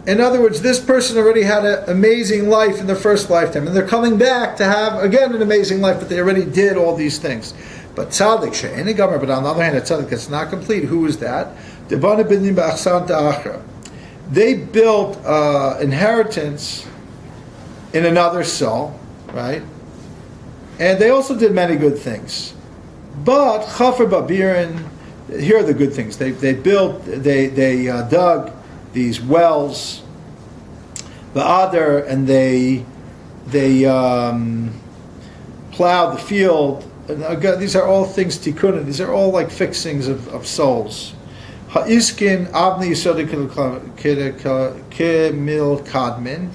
In other words, this person already had an amazing life in their first lifetime, and they're coming back to have, again, an amazing life, but they already did all these things. But tzaddik she'eni gamer, but on the other hand, a tzaddik that's not complete, who is that? They built inheritance in another soul, right? And they also did many good things. But chafer babirin, here are the good things. They dug these wells, the other, and they plowed the field. And again, these are all things tikkunim. These are all like fixings of souls. Ha'iskin avni yisod kemil kadmin,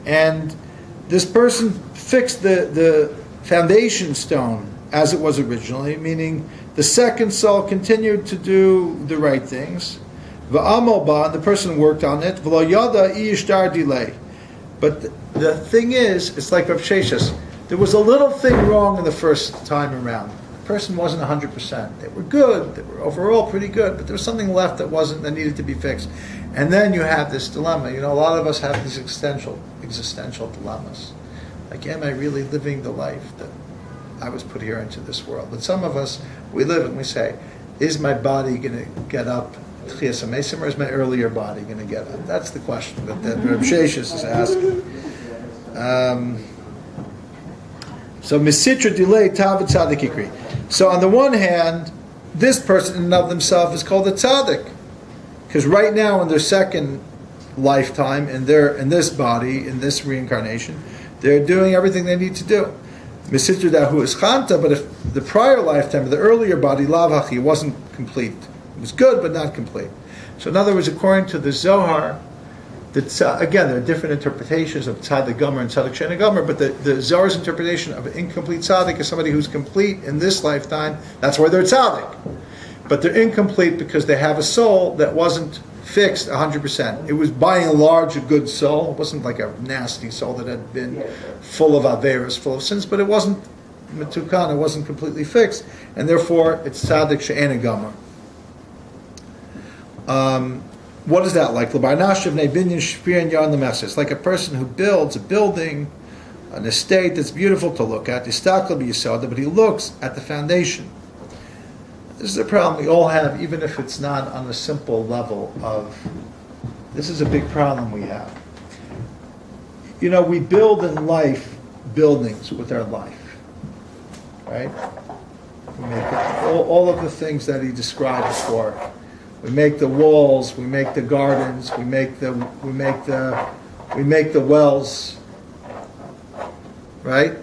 and this person fixed the foundation stone as it was originally, meaning the second soul continued to do the right things. V'amoba, the person worked on it. V'lo yada ishtar delay. But the thing is, it's like Rav Sheshas. There was a little thing wrong in the first time around. The person wasn't 100%. They were good. They were overall pretty good, but there was something left that needed to be fixed. And then you have this dilemma. You know, a lot of us have these existential dilemmas. Like, am I really living the life that I was put here into this world? But some of us, we live and we say, is my body going to get up or is my earlier body going to get up? That's the question that Reb Sheshis is asking. So misitra delay tav tzaddik ikri. So on the one hand, this person in and of themselves is called a tzaddik, because right now in their second lifetime, in this body, in this reincarnation, they're doing everything they need to do. Misitra dahu is chanta, but if the prior lifetime, the earlier body, lav hachi, wasn't complete. It was good, but not complete. So in other words, according to the Zohar, again, there are different interpretations of tzaddik gomer and tzaddik she'eni gomer, but the Zohar's interpretation of an incomplete tzaddik is somebody who's complete in this lifetime. That's why they're tzaddik. But they're incomplete because they have a soul that wasn't fixed 100%. It was by and large a good soul. It wasn't like a nasty soul that had been full of averos, full of sins, but it wasn't metukan, it wasn't completely fixed, and therefore it's tzaddik she'eni gomer. What is that like? It's like a person who builds a building, an estate that's beautiful to look at, but he looks at the foundation. This is a problem we all have, even if it's not on a simple level of, this is a big problem we have. You know, we build in life buildings with our life, right? We make all of the things that he described before. We make the walls, we make the gardens, we make the wells, right?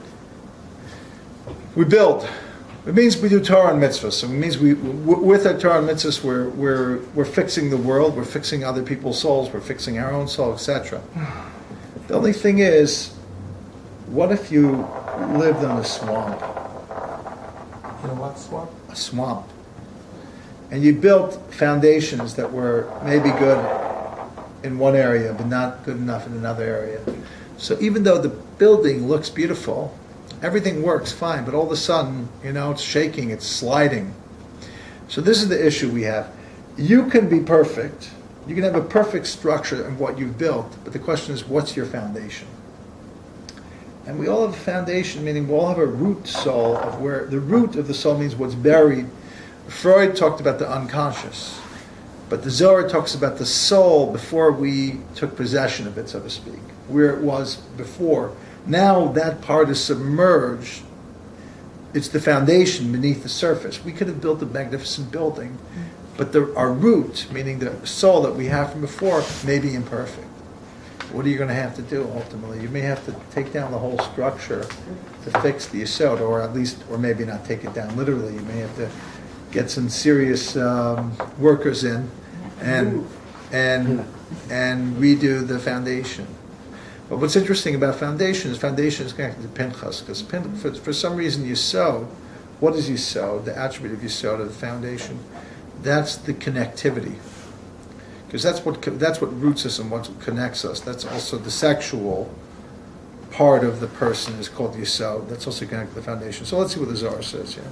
We build. It means we do Torah and mitzvahs. So it means with our Torah and mitzvahs, we're fixing the world, we're fixing other people's souls, we're fixing our own soul, etc. The only thing is, what if you lived on a swamp? You know what swamp? A swamp. And you built foundations that were maybe good in one area, but not good enough in another area. So even though the building looks beautiful, everything works fine, but all of a sudden, it's shaking, it's sliding. So this is the issue we have. You can be perfect. You can have a perfect structure of what you've built, but the question is, what's your foundation? And we all have a foundation, meaning we all have a root soul, of where the root of the soul means what's buried. Freud talked about the unconscious, but the Zohar talks about the soul before we took possession of it, so to speak, where it was before. Now that part is submerged. It's the foundation beneath the surface. We could have built a magnificent building, but our root, meaning the soul that we have from before, may be imperfect. What are you going to have to do ultimately? You may have to take down the whole structure to fix the yesod, or maybe not take it down literally. You may have to get some serious workers in and redo the foundation. But what's interesting about foundation is connected to Pinchas, because for some reason Yesod, what is Yesod? The attribute of Yesod, of the foundation, that's the connectivity. Because that's what roots us and what connects us. That's also the sexual part of the person is called Yesod. That's also connected to the foundation. So let's see what the Zohar says here.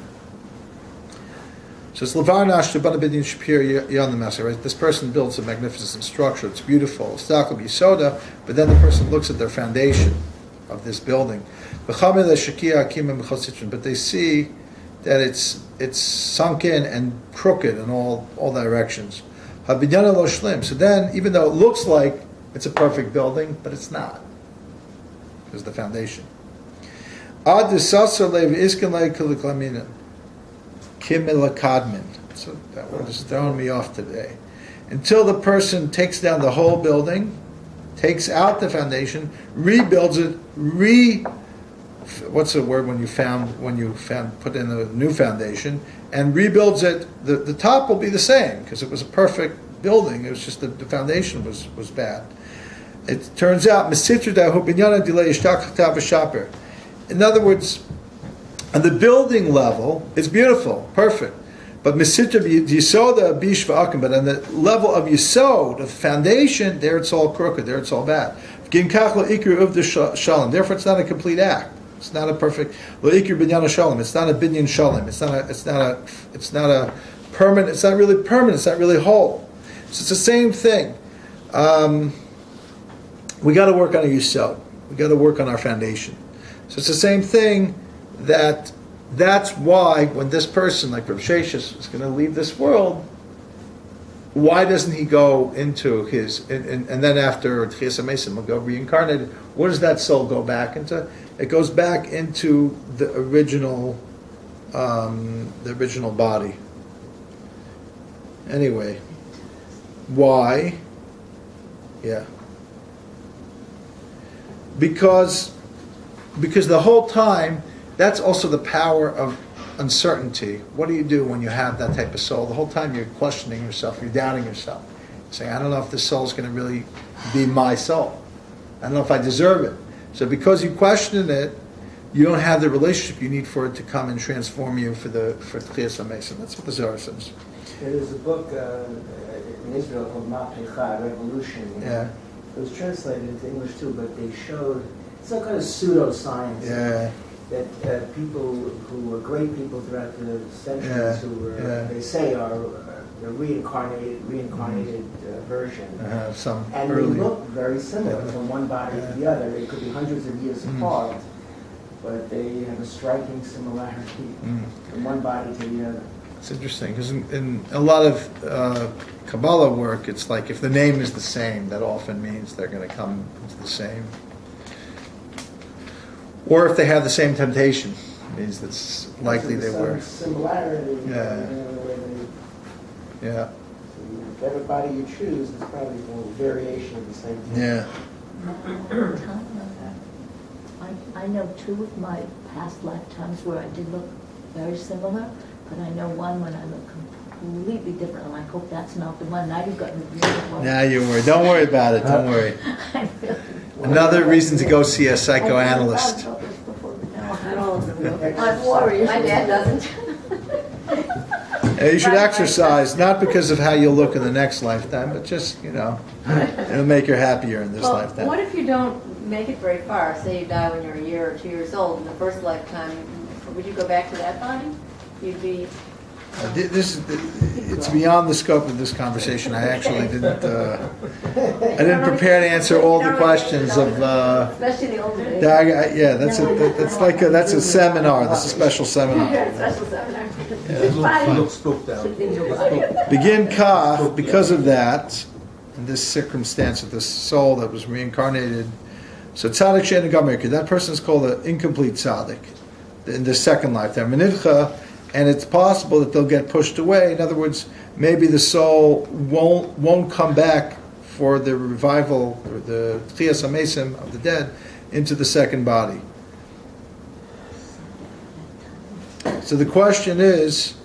So it's Levarnash to Banabidin Shapir Yon the Master, right? This person builds a magnificent structure, it's beautiful, it's Stakel Yisoda, but then the person looks at their foundation of this building. But they see that it's sunk in and crooked in all directions. So then, even though it looks like it's a perfect building, but it's not. Because the foundation. So that word is throwing me off today. Until the person takes down the whole building, takes out the foundation, rebuilds it, what's the word when you put in a new foundation, and rebuilds it, the top will be the same, because it was a perfect building, it was just the foundation was bad. It turns out, in other words, on the building level, it's beautiful, perfect. But Yisoda Bishva Akim, but on the level of Yisod, of foundation, there it's all crooked, there it's all bad. Therefore, it's not a complete act. It's not a perfect. It's not a binyan shalom. It's not a permanent. It's not really permanent. It's not really whole. So it's the same thing. We got to work on a Yisod. We got to work on our foundation. So it's the same thing. That's why when this person, like Rav Sheshes, is going to leave this world, why doesn't he go into his, and then after Tchias HaMesim will go reincarnated, what does that soul go back into? It goes back into the original body. Anyway, why? Yeah. Because the whole time, that's also the power of uncertainty. What do you do when you have that type of soul? The whole time you're questioning yourself, you're doubting yourself. You're saying, I don't know if this soul is going to really be my soul. I don't know if I deserve it. So because you question it, you don't have the relationship you need for it to come and transform you for Tchias HaMesim. That's what the Zohar says. There's a book in Israel called Mapecha, Revolution. Yeah. It was translated into English too, but they showed some kind of pseudoscience. Yeah. That people who were great people throughout the centuries, who were, they say, are a reincarnated version. And they look very similar from one body to the other. They could be hundreds of years apart, but they have a striking similarity from one body to the other. It's interesting, because in a lot of Kabbalah work, it's like if the name is the same, that often means they're going to come into the same. Or if they have the same temptation, it means that's likely they were. Similarity. Yeah. Yeah. So whatever body you choose is probably a variation of the same thing. Yeah. I know two of my past lifetimes where I did look very similar, but I know one when I look completely different, and I hope that's not the one. Now you've got me really worried. Now you worry. Don't worry about it. Don't worry. Another reason to go see a psychoanalyst. I'm worried. My dad doesn't. You should exercise, not because of how you'll look in the next lifetime, but just, it'll make you happier in this lifetime. What if you don't make it very far? Say you die when you're a year or 2 years old in the first lifetime. Would you go back to that body? You'd be... It's beyond the scope of this conversation. I actually didn't prepare to answer all the questions of. Especially the older days. Yeah, that's a seminar. That's a special seminar. Special seminar. Begin Kaf, because of that, in this circumstance of this soul that was reincarnated. So tzaddik she'en gamer, that person is called an incomplete tzaddik in the second lifetime. Menivcha. And it's possible that they'll get pushed away. In other words, maybe the soul won't come back for the revival, or the Tchias HaMesim of the dead, into the second body. So the question is,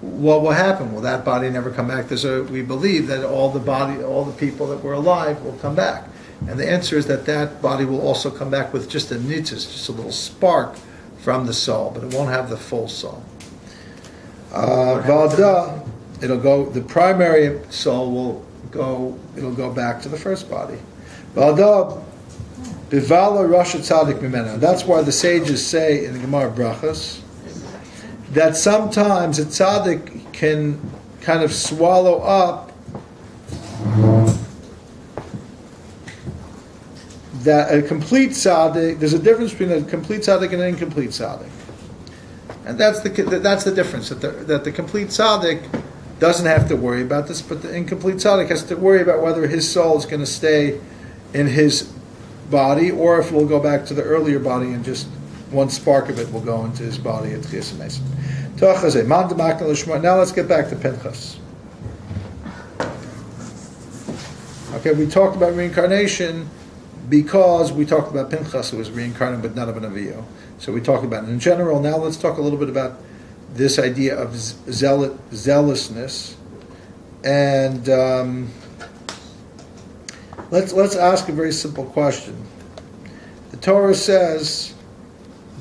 what will happen? Will that body never come back? We believe that all the people that were alive will come back. And the answer is that body will also come back with just a nitzis, just a little spark from the soul, but it won't have the full soul. Valda, the primary soul it'll go back to the first body. Valda, bivala rasha tzaddik mimena. That's why the sages say in the Gemara Brachas that sometimes a tzaddik can kind of swallow up that a complete tzaddik, there's a difference between a complete tzaddik and an incomplete tzaddik. And that's the difference, that the complete tzaddik doesn't have to worry about this, but the incomplete tzaddik has to worry about whether his soul is going to stay in his body, or if it will go back to the earlier body and just one spark of it will go into his body at Tchias HaMesim. Now let's get back to Pinchas. Okay, we talked about reincarnation because we talked about Pinchas, who was reincarnated but not of an Avio. So we talked about it in general. Now let's talk a little bit about this idea of zealousness. And let's ask a very simple question. The Torah says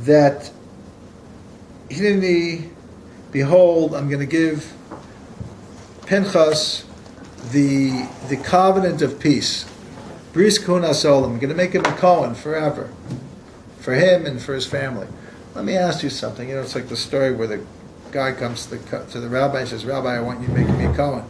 that Hineni, behold, I'm going to give Pinchas the covenant of peace. Bris Kuna Solim. I'm going to make him a Cohen forever, for him and for his family. Let me ask you something. You know, it's like the story where the guy comes to the rabbi and says, "Rabbi, I want you to make me a Cohen."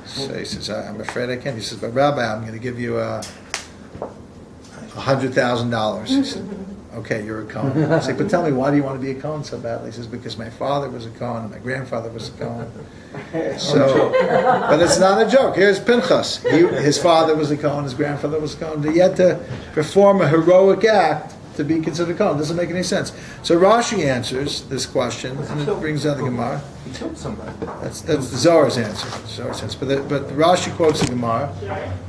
So he says, "I'm afraid I can't." He says, "But Rabbi, I'm going to give you $100,000." He said, "Okay, you're a Cohen." I say, "But tell me, why do you want to be a Cohen so badly?" He says, "Because my father was a Cohen and my grandfather was a Cohen." So, but it's not a joke. Here's Pinchas. His father was a Cohen, his grandfather was a Cohen. He had to perform a heroic act to be considered a Cohen. Doesn't make any sense. So Rashi answers this question, and it brings out the Gemara. He killed somebody. That's the Zohar's answer. But Rashi quotes the Gemara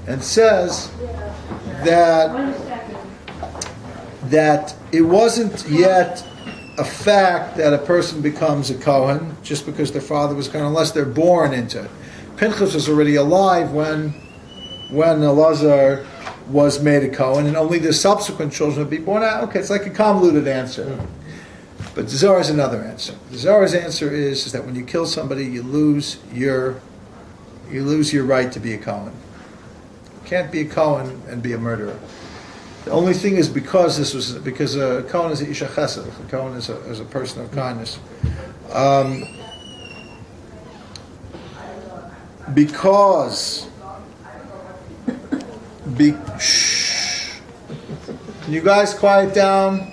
and says that it wasn't yet a fact that a person becomes a Kohen just because their father was Kohen, unless they're born into it. Pinchas was already alive when Elazar was made a Kohen, and only the subsequent children would be born out. Okay, it's like a convoluted answer. But the Zohar's another answer. The Zohar's answer is that when you kill somebody, you lose your right to be a Kohen. You can't be a Kohen and be a murderer. The only thing is because a Kohen is a Isha Chesed, a Kohen is a person of kindness. Shh. Can you guys quiet down?